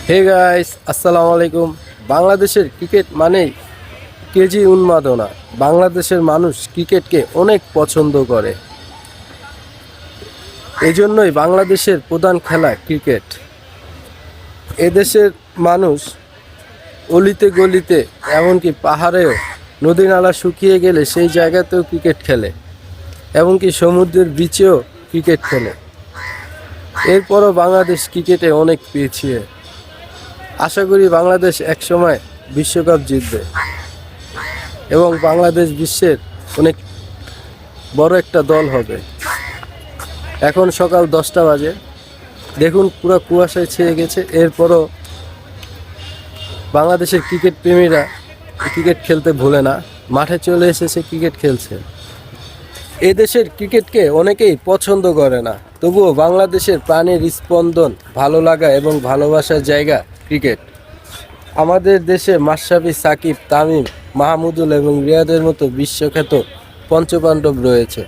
Hey guys, আসসালামু আলাইকুম। বাংলাদেশের ক্রিকেট মানেই কেজি উন্মাদনা। বাংলাদেশের মানুষ ক্রিকেটকে অনেক পছন্দ করে। এজন্যই বাংলাদেশের প্রধান খেলা ক্রিকেট। এদেশের মানুষ অলিতে গলিতে, এমনকি পাহাড়েও নদী নালা শুকিয়ে গেলে সেই জায়গাতেও ক্রিকেট খেলে, এমনকি সমুদ্রের বিচেও ক্রিকেট খেলে। এরপরও বাংলাদেশ ক্রিকেটে অনেক পিছিয়ে। আশা করি বাংলাদেশ একসময় বিশ্বকাপ জিতবে এবং বাংলাদেশ বিশ্বের অনেক বড় একটা দল হবে। এখন সকাল 10টা বাজে, দেখুন পুরো কুয়াশায় ছেয়ে গেছে। এরপরও বাংলাদেশের ক্রিকেট প্রেমীরা ক্রিকেট খেলতে ভুলে না, মাঠে চলে এসেছে, ক্রিকেট খেলছে। এই দেশের ক্রিকেটকে অনেকেই পছন্দ করে না, তবুও বাংলাদেশের প্রাণের স্পন্দন, ভালো লাগা এবং ভালোবাসার জায়গা ক্রিকেট। আমাদের দেশে মাশরাফি, সাকিব, তামিম, মাহমুদুল এবং রিয়াদের মতো বিশ্বখ্যাত পঞ্চপাণ্ডব রয়েছে।